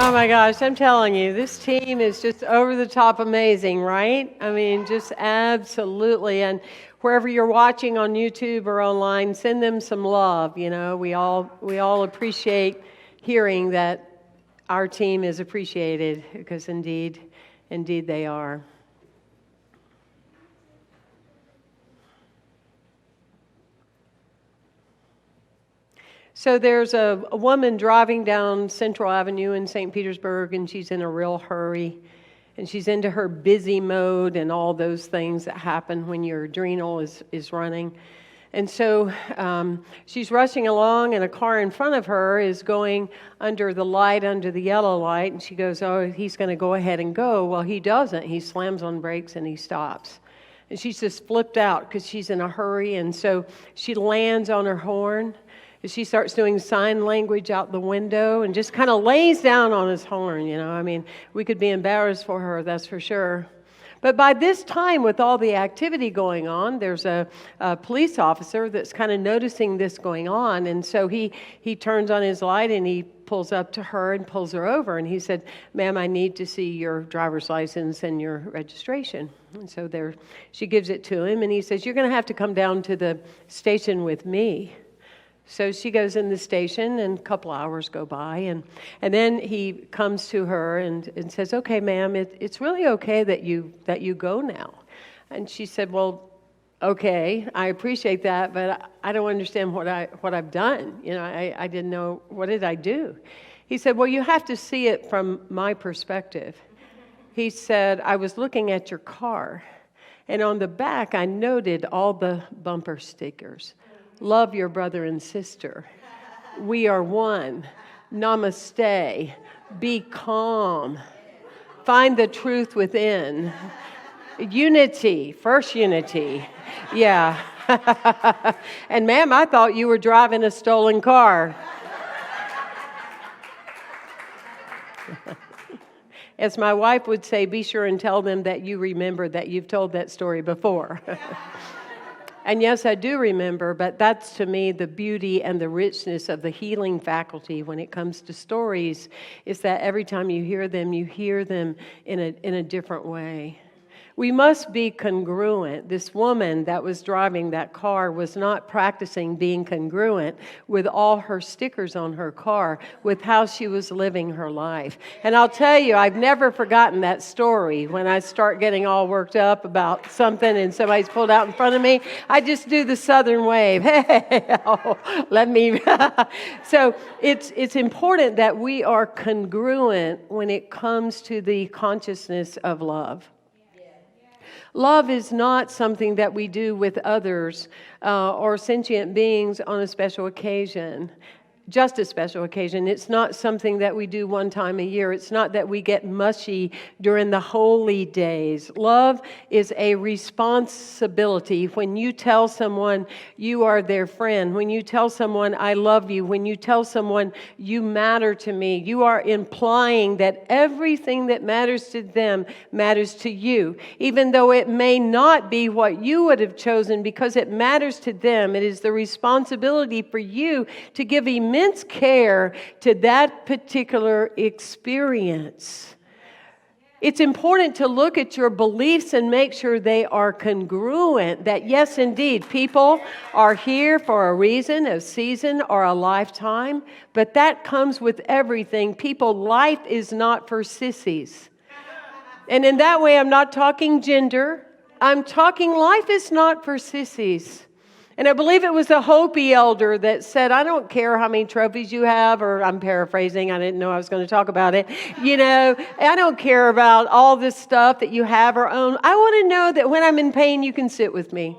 Oh my gosh, I'm telling you, this team is just over the top amazing, right? I mean, just absolutely. And wherever you're watching on YouTube or online, send them some love. You know, we all appreciate hearing that our team is appreciated, because indeed they are. So there's a woman driving down Central Avenue in St. Petersburg, and she's in a real hurry. And she's into her busy mode and all those things that happen when your adrenal is running. And so she's rushing along, and a car in front of her is going under the yellow light. And she goes, oh, he's going to go ahead and go. Well, he doesn't. He slams on brakes and he stops. And she's just flipped out because she's in a hurry. And so she lands on her horn. She starts doing sign language out the window and just kind of lays down on his horn, you know. I mean, we could be embarrassed for her, that's for sure. But by this time, with all the activity going on, there's a police officer that's kind of noticing this going on. And so he turns on his light and he pulls up to her and pulls her over. And he said, ma'am, I need to see your driver's license and your registration. And so she gives it to him. And he says, you're going to have to come down to the station with me. So she goes in the station, and a couple hours go by, and then he comes to her and says, okay, ma'am, it's really okay that you go now. And she said, well, okay, I appreciate that, but I don't understand what I've done. You know, I didn't know, what did I do? He said, well, you have to see it from my perspective. He said, I was looking at your car, and on the back I noted all the bumper stickers. Love your brother and sister. We are one. Namaste. Be calm. Find the truth within. Unity. First unity. Yeah. And ma'am, I thought you were driving a stolen car. As my wife would say, be sure and tell them that you remember that you've told that story before. And yes, I do remember, but that's to me the beauty and the richness of the healing faculty when it comes to stories, is that every time you hear them in a different way. We must be congruent. This woman that was driving that car was not practicing being congruent with all her stickers on her car, with how she was living her life. And I'll tell you, I've never forgotten that story. When I start getting all worked up about something and somebody's pulled out in front of me, I just do the southern wave. Hey, oh, let me. So it's important that we are congruent when it comes to the consciousness of love. Love is not something that we do with others or sentient beings on a special occasion. Just a special occasion. It's not something that we do one time a year. It's not that we get mushy during the holy days. Love is a responsibility. When you tell someone you are their friend, when you tell someone I love you, when you tell someone you matter to me, you are implying that everything that matters to them matters to you. Even though it may not be what you would have chosen, because it matters to them, it is the responsibility for you to give immense care to that particular experience. It's important to look at your beliefs and make sure they are congruent, that yes, indeed, people are here for a reason, a season, or a lifetime, but that comes with everything. People, life is not for sissies. And in that way, I'm not talking gender. I'm talking life is not for sissies. And I believe it was a Hopi elder that said, I don't care how many trophies you have, or I'm paraphrasing, I didn't know I was going to talk about it. You know, I don't care about all this stuff that you have or own. I want to know that when I'm in pain, you can sit with me.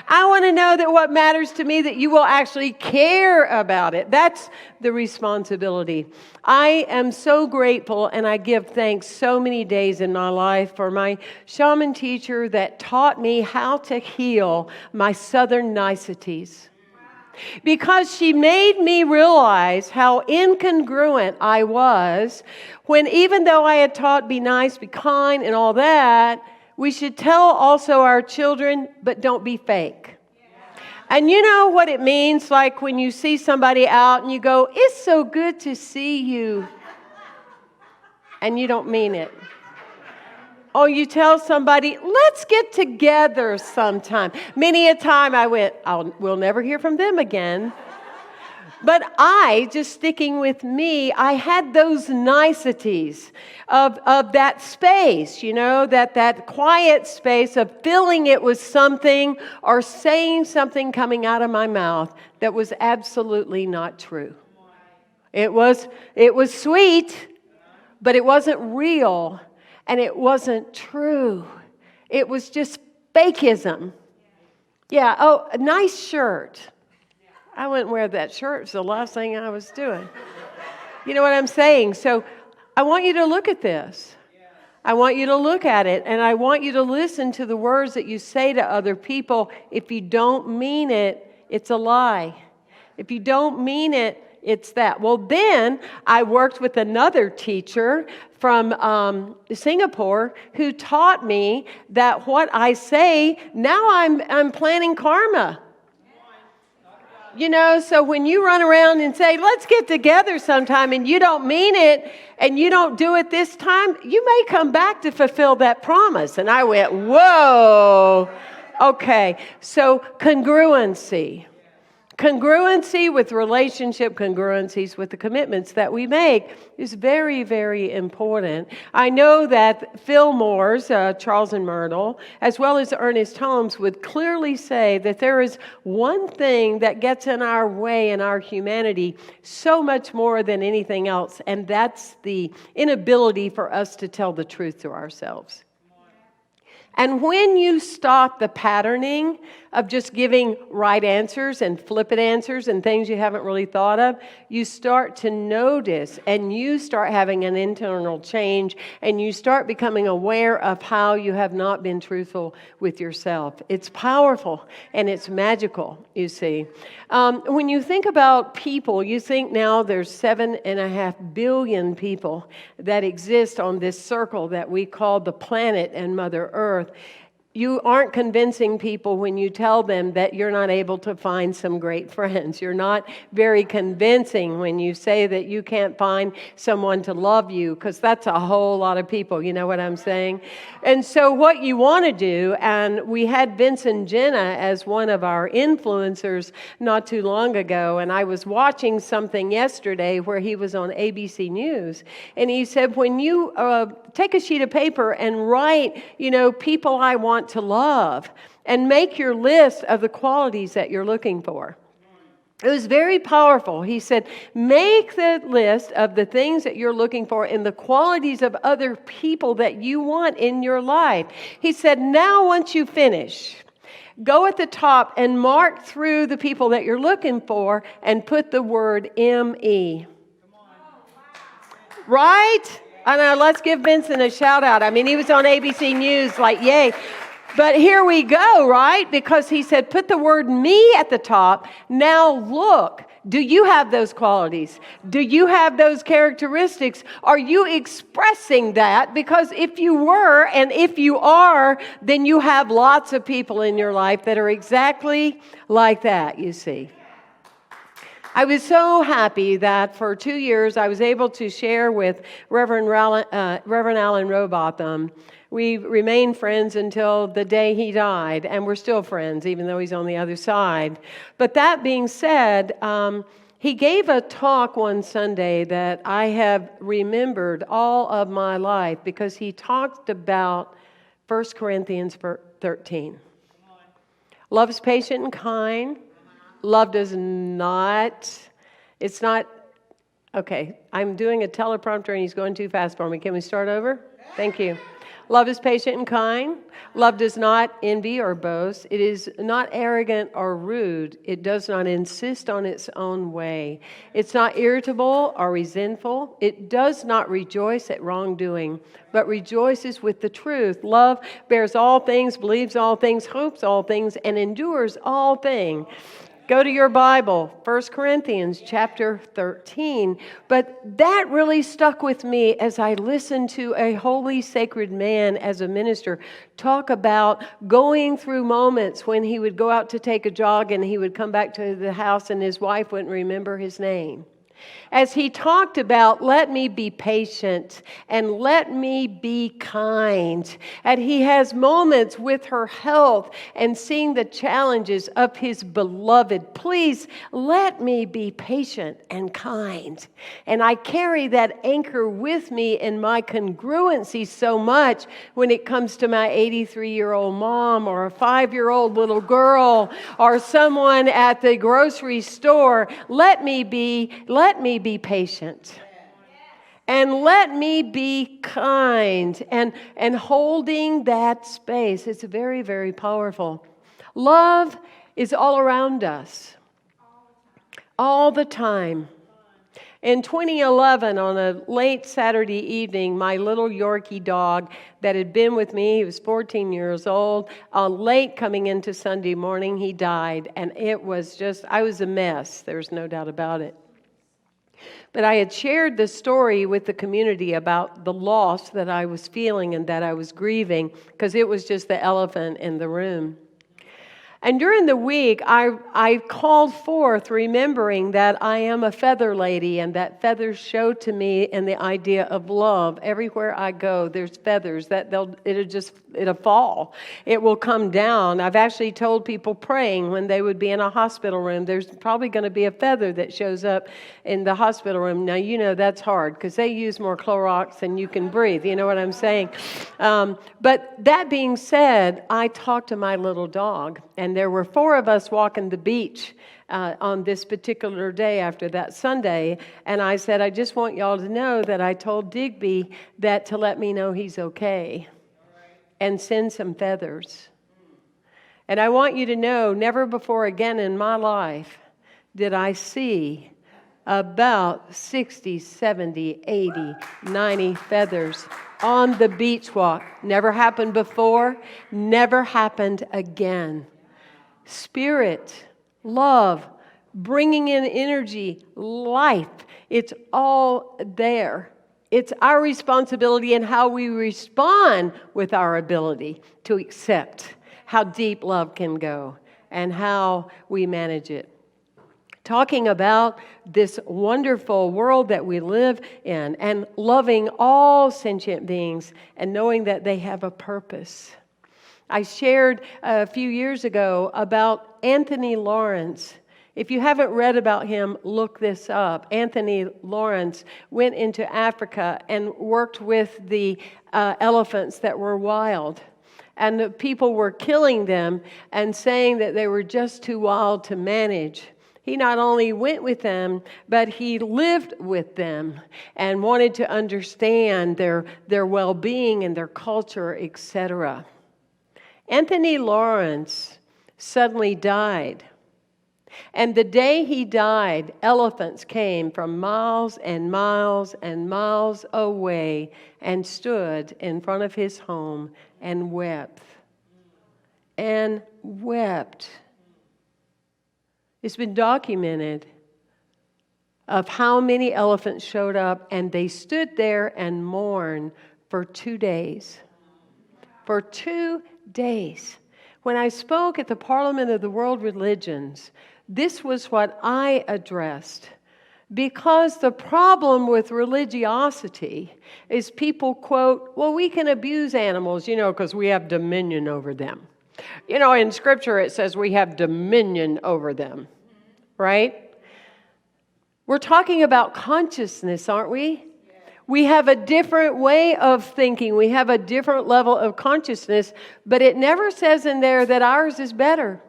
I want to know that what matters to me, that you will actually care about it. That's the responsibility. I am so grateful, and I give thanks so many days in my life for my shaman teacher that taught me how to heal my southern niceties. Because she made me realize how incongruent I was when, even though I had taught be nice, be kind, and all that, we should tell also our children, but don't be fake. And you know what it means, like when you see somebody out and you go, it's so good to see you. and you don't mean it. Oh, you tell somebody, let's get together sometime. Many a time I went, we'll never hear from them again. But just sticking with me, I had those niceties of that space, that quiet space of filling it with something or saying something coming out of my mouth that was absolutely not true. It was sweet, but it wasn't real, and it wasn't true. It was just fakeism. Yeah, a nice shirt. I wouldn't wear that shirt. It's the last thing I was doing. You know what I'm saying? So I want you to look at this. I want you to look at it, and I want you to listen to the words that you say to other people. If you don't mean it, it's a lie. If you don't mean it, it's that. Well, then I worked with another teacher from Singapore who taught me that what I say, now I'm planning karma. So when you run around and say, let's get together sometime, and you don't mean it, and you don't do it this time, you may come back to fulfill that promise. And I went, whoa. Okay, so congruency. Congruency with relationship, congruencies with the commitments that we make is very, very important. I know that Phil Moore's, Charles and Myrtle, as well as Ernest Holmes would clearly say that there is one thing that gets in our way in our humanity so much more than anything else, and that's the inability for us to tell the truth to ourselves. And when you stop the patterning of just giving right answers and flippant answers and things you haven't really thought of, you start to notice and you start having an internal change and you start becoming aware of how you have not been truthful with yourself. It's powerful and it's magical, you see. When you think about people, you think now there's 7.5 billion people that exist on this circle that we call the planet and Mother Earth. You aren't convincing people when you tell them that you're not able to find some great friends. You're not very convincing when you say that you can't find someone to love you, because that's a whole lot of people, you know what I'm saying? And so what you want to do, and we had Vincent Jenna as one of our influencers not too long ago, and I was watching something yesterday where he was on ABC News, and he said, when you take a sheet of paper and write, people I want to love, and make your list of the qualities that you're looking for. It was very powerful. He said, make the list of the things that you're looking for and the qualities of other people that you want in your life. He said, now once you finish, go at the top and mark through the people that you're looking for and put the word M-E. Right? I know, let's give Vincent a shout out. I mean, he was on ABC News, like, yay. But here we go, right? Because he said, put the word me at the top. Now look, do you have those qualities? Do you have those characteristics? Are you expressing that? Because if you were, and if you are, then you have lots of people in your life that are exactly like that, you see. I was so happy that for 2 years I was able to share with Reverend Alan Robotham. We remained friends until the day he died, and we're still friends, even though he's on the other side. But that being said, he gave a talk one Sunday that I have remembered all of my life, because he talked about 1 Corinthians 13. Love is patient and kind. Love does not, it's not, okay, I'm doing a teleprompter and he's going too fast for me. Can we start over? Thank you. Love is patient and kind. Love does not envy or boast. It is not arrogant or rude. It does not insist on its own way. It's not irritable or resentful. It does not rejoice at wrongdoing, but rejoices with the truth. Love bears all things, believes all things, hopes all things, and endures all things. Go to your Bible, 1 Corinthians chapter 13. But that really stuck with me as I listened to a holy, sacred man as a minister talk about going through moments when he would go out to take a jog and he would come back to the house and his wife wouldn't remember his name. As he talked about, let me be patient and let me be kind. And he has moments with her health and seeing the challenges of his beloved. Please let me be patient and kind. And I carry that anchor with me in my congruency so much when it comes to my 83-year-old mom or a 5-year-old little girl or someone at the grocery store. Let me be patient. And let me be kind and holding that space. It's very, very powerful. Love is all around us. All the time. In 2011, on a late Saturday evening, my little Yorkie dog that had been with me, he was 14 years old, late coming into Sunday morning, he died. And it was just, I was a mess. There's no doubt about it. But I had shared the story with the community about the loss that I was feeling and that I was grieving because it was just the elephant in the room. And during the week, I called forth remembering that I am a feather lady and that feathers show to me in the idea of love. Everywhere I go, there's feathers that it'll fall. It will come down. I've actually told people praying when they would be in a hospital room, there's probably going to be a feather that shows up in the hospital room. Now, you know that's hard because they use more Clorox than you can breathe. You know what I'm saying? But that being said, I talked to my little dog. And there were 4 of us walking the beach on this particular day after that Sunday. And I said, I just want y'all to know that I told Digby that to let me know he's okay and send some feathers. And I want you to know, never before again in my life did I see about 60, 70, 80, 90 feathers on the beach walk. Never happened before, never happened again. Spirit, love, bringing in energy, life, it's all there. It's our responsibility and how we respond with our ability to accept how deep love can go and how we manage it. Talking about this wonderful world that we live in and loving all sentient beings and knowing that they have a purpose. I shared a few years ago about Anthony Lawrence. If you haven't read about him, look this up. Anthony Lawrence went into Africa and worked with the elephants that were wild. And the people were killing them and saying that they were just too wild to manage. He not only went with them, but he lived with them and wanted to understand their well-being and their culture, etc. Anthony Lawrence suddenly died. And the day he died, elephants came from miles and miles and miles away and stood in front of his home and wept. And wept. It's been documented of how many elephants showed up, and they stood there and mourned for 2 days. For 2 days. When I spoke at the Parliament of the World Religions, this was what I addressed. Because the problem with religiosity is people quote, well, we can abuse animals, because we have dominion over them. In Scripture it says we have dominion over them, right? We're talking about consciousness, aren't we? We have a different way of thinking. We have a different level of consciousness, but it never says in there that ours is better.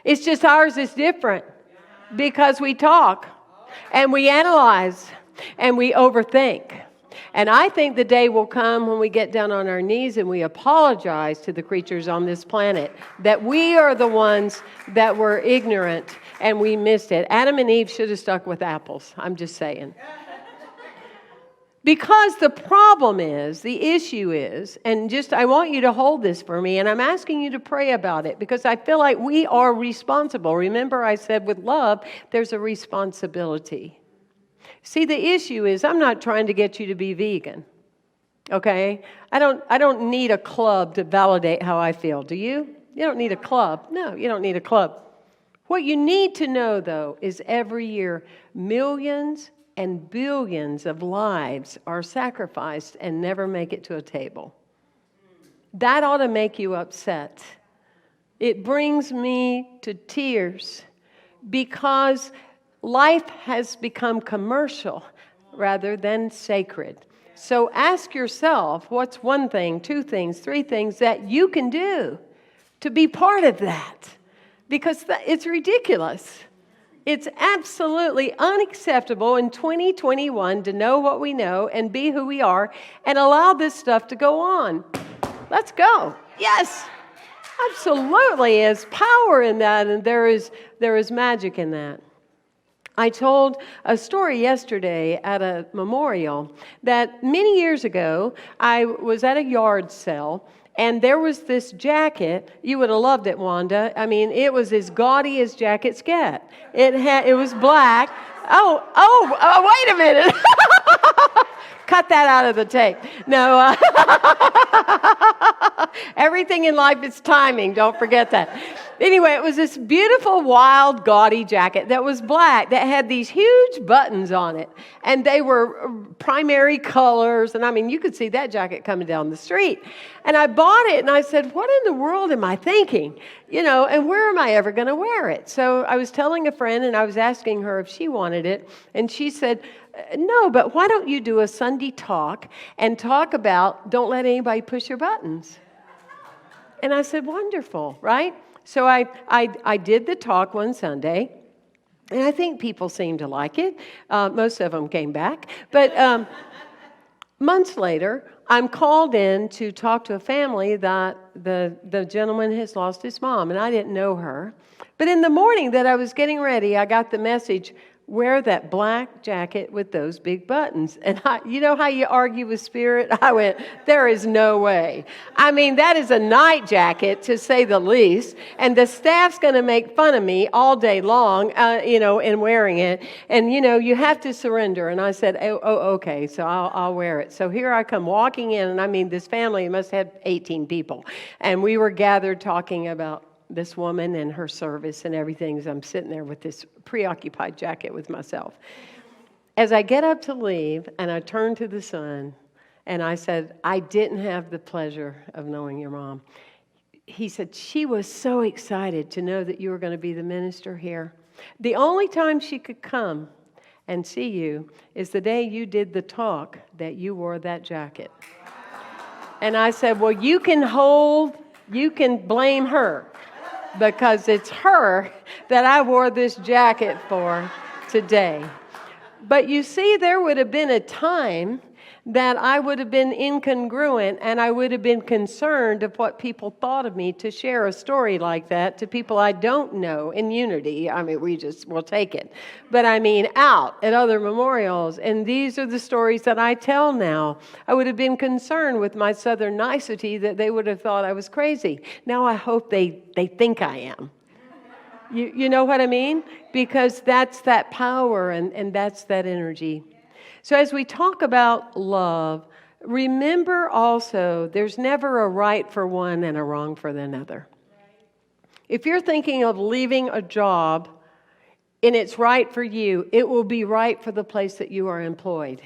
It's just ours is different because we talk and we analyze and we overthink. And I think the day will come when we get down on our knees and we apologize to the creatures on this planet that we are the ones that were ignorant and we missed it. Adam and Eve should have stuck with apples. I'm just saying. Because the problem is, the issue is, and I want you to hold this for me, and I'm asking you to pray about it because I feel like we are responsible. Remember I said with love, there's a responsibility. See, the issue is I'm not trying to get you to be vegan, okay? I don't need a club to validate how I feel. Do you? You don't need a club. No, you don't need a club. What you need to know, though, is every year, millions and billions of lives are sacrificed and never make it to a table. That ought to make you upset. It brings me to tears because life has become commercial rather than sacred. So ask yourself, what's one thing, two things, three things that you can do to be part of that? Because it's ridiculous. It's absolutely unacceptable in 2021 to know what we know and be who we are and allow this stuff to go on. Let's go. Yes, absolutely. There's power in that, and there is magic in that. I told a story yesterday at a memorial that many years ago, I was at a yard sale, and there was this jacket. You would have loved it, Wanda. I mean, it was as gaudy as jackets get. It was black. Oh, wait a minute. Cut that out of the tape. No. Everything in life is timing. Don't forget that. Anyway, it was this beautiful, wild, gaudy jacket that was black that had these huge buttons on it. And they were primary colors. And I mean, you could see that jacket coming down the street. And I bought it and I said, what in the world am I thinking? And where am I ever going to wear it? So I was telling a friend and I was asking her if she wanted it. And she said, no, but why don't you do a Sunday talk and talk about don't let anybody push your buttons? And I said, wonderful, right? So I did the talk one Sunday, and I think people seemed to like it. Most of them came back. But months later, I'm called in to talk to a family that the gentleman has lost his mom, and I didn't know her. But in the morning that I was getting ready, I got the message, wear that black jacket with those big buttons. And you know how you argue with spirit? I went, there is no way. I mean, that is a night jacket, to say the least. And the staff's going to make fun of me all day long, in wearing it. And, you have to surrender. And I said, okay, so I'll wear it. So here I come walking in. And I mean, this family must have 18 people. And we were gathered talking about this woman and her service and everything, as I'm sitting there with this preoccupied jacket with myself. As I get up to leave, and I turn to the son, and I said, I didn't have the pleasure of knowing your mom. He said, she was so excited to know that you were going to be the minister here. The only time she could come and see you is the day you did the talk that you wore that jacket. And I said, well, you can blame her, because it's her that I wore this jacket for today. But you see, there would have been a time that I would have been incongruent and I would have been concerned of what people thought of me to share a story like that to people I don't know in unity. I mean, we'll take it. But I mean, out at other memorials. And these are the stories that I tell now. I would have been concerned with my Southern nicety that they would have thought I was crazy. Now I hope they think I am. You know what I mean? Because that's that power and that's that energy. So as we talk about love, remember also there's never a right for one and a wrong for another. If you're thinking of leaving a job and it's right for you, it will be right for the place that you are employed.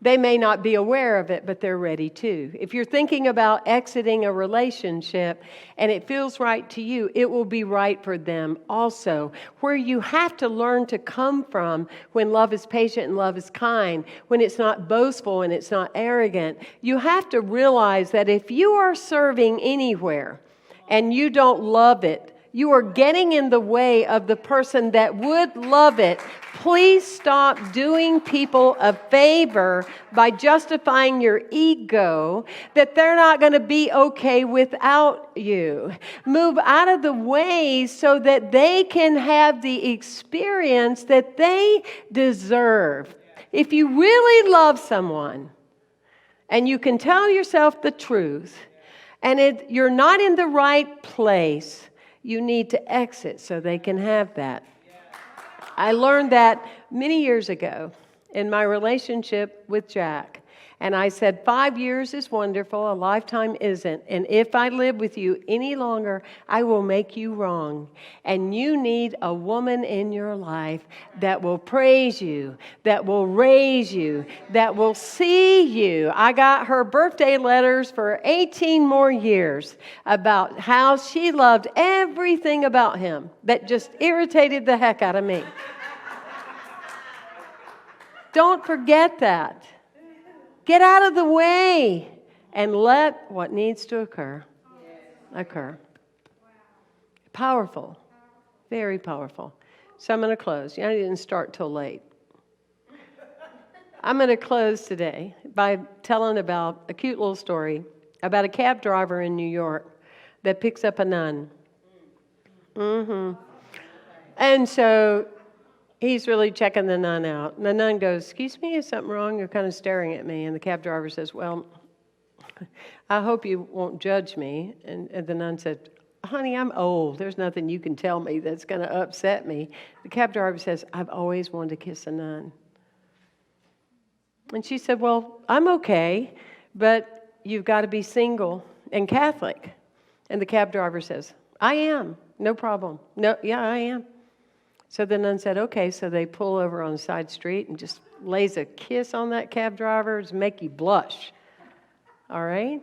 They may not be aware of it, but they're ready to. If you're thinking about exiting a relationship and it feels right to you, it will be right for them also. Where you have to learn to come from when love is patient and love is kind, when it's not boastful and it's not arrogant, you have to realize that if you are serving anywhere and you don't love it, you are getting in the way of the person that would love it. Please stop doing people a favor by justifying your ego that they're not going to be okay without you. Move out of the way so that they can have the experience that they deserve. If you really love someone and you can tell yourself the truth and you're not in the right place, you need to exit so they can have that. I learned that many years ago in my relationship with Jack. And I said, 5 years is wonderful, a lifetime isn't. And if I live with you any longer, I will make you wrong. And you need a woman in your life that will praise you, that will raise you, that will see you. I got her birthday letters for 18 more years about how she loved everything about him that just irritated the heck out of me. Don't forget that. Get out of the way and let what needs to occur. Powerful. Very powerful. So I'm going to close. I didn't start till late. I'm going to close today by telling about a cute little story about a cab driver in New York that picks up a nun. And so he's really checking the nun out. And the nun goes, "Excuse me, is something wrong? You're kind of staring at me." And the cab driver says, "Well, I hope you won't judge me." And the nun said, "Honey, I'm old. There's nothing you can tell me that's going to upset me." The cab driver says, "I've always wanted to kiss a nun." And she said, "Well, I'm okay, but you've got to be single and Catholic." And the cab driver says, "I am. No problem. No, yeah, I am." So the nun said, "Okay." So they pull over on a side street and just lays a kiss on that cab driver to make you blush. All right?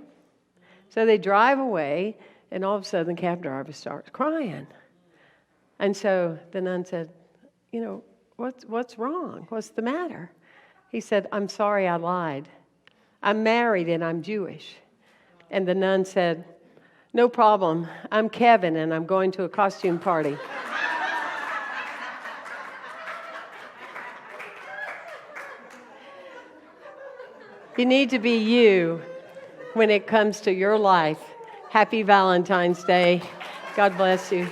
So they drive away, and all of a sudden the cab driver starts crying. And so the nun said, what's wrong? What's the matter? He said, "I'm sorry, I lied. I'm married and I'm Jewish." And the nun said, "No problem. I'm Kevin and I'm going to a costume party." You need to be you when it comes to your life. Happy Valentine's Day. God bless you.